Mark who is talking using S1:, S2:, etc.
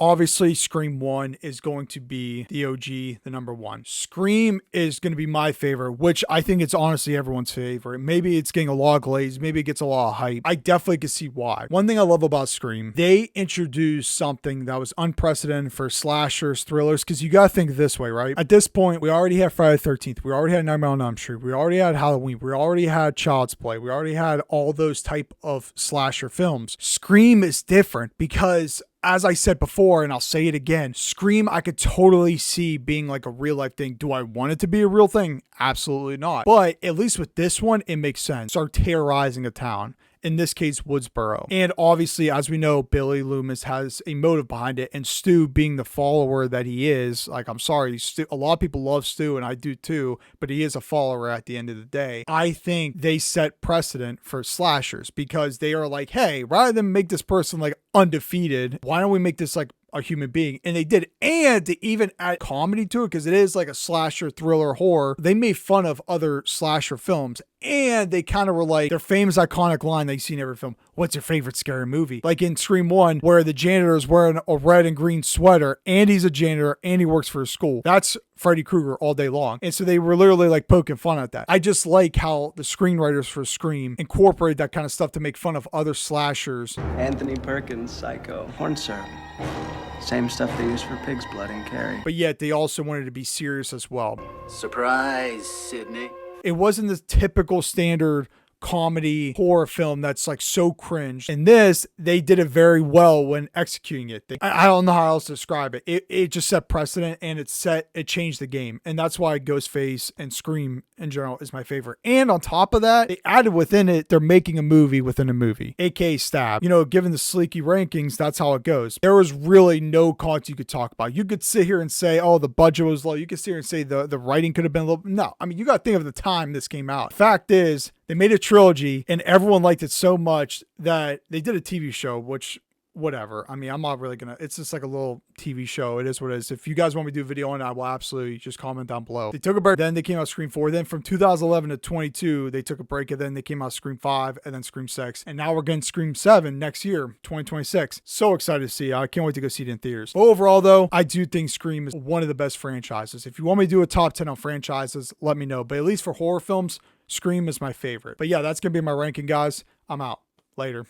S1: Obviously, Scream 1 is going to be the OG, the number one. Scream is going to be my favorite, which I think it's honestly everyone's favorite. Maybe it's getting a lot of glaze. Maybe it gets a lot of hype. I definitely can see why. One thing I love about Scream, they introduced something that was unprecedented for slashers, thrillers, because you got to think this way, right? At this point, we already had Friday the 13th. We already had Nightmare on Elm Street. We already had Halloween. We already had Child's Play. We already had all those type of slasher films. Scream is different because, as I said before, and I'll say it again, Scream I could totally see being like a real life thing. Do I want it to be a real thing? Absolutely not. But at least with this one, it makes sense. Start terrorizing a town. In this case, Woodsboro. And obviously, as we know, Billy Loomis has a motive behind it. And Stu, being the follower that he is, like, I'm sorry, Stu, a lot of people love Stu, and I do too, but he is a follower at the end of the day. I think they set precedent for slashers because they are like, hey, rather than make this person like undefeated, why don't we make this like a human being? And they did. And to even add comedy to it, because it is like a slasher, thriller, horror, they made fun of other slasher films. And they kind of were like their famous iconic line that you see in every film: what's your favorite scary movie? Like in Scream 1, where the janitor is wearing a red and green sweater, and he's a janitor, and he works for a school. That's Freddy Krueger all day long. And so they were literally like poking fun at that. I just like how the screenwriters for Scream incorporate that kind of stuff to make fun of other slashers.
S2: Anthony Perkins, Psycho. Horn syrup. Same stuff they use for pig's blood in Carrie.
S1: But yet they also wanted to be serious as well.
S3: Surprise, Sydney.
S1: It wasn't the typical standard comedy horror film that's like so cringe. In this, they did it very well when executing it. I don't know how else to describe it. It just set precedent, and it changed the game. And that's why Ghostface and Scream in general is my favorite. And on top of that, they added within it, they're making a movie within a movie, aka Stab. You know, given the sleeky rankings, that's how it goes. There was really no content you could talk about. You could sit here and say, oh, the budget was low. You could sit here and say the writing could have been a little. No, I mean, you got to think of the time this came out. Fact is, they made a trilogy and everyone liked it so much that they did a TV show, which, whatever. I mean, I'm not really gonna, it's just like a little TV show. It is what it is. If you guys want me to do a video on it, I will absolutely just comment down below. They took a break, then they came out Scream 4. Then from 2011 to 22, they took a break, and then they came out Scream 5 and then Scream 6. And now we're getting Scream 7 next year, 2026. So excited to see it. I can't wait to go see it in theaters. But overall though, I do think Scream is one of the best franchises. If you want me to do a top 10 on franchises, let me know. But at least for horror films, Scream is my favorite. But yeah, that's going to be my ranking, guys. I'm out. Later.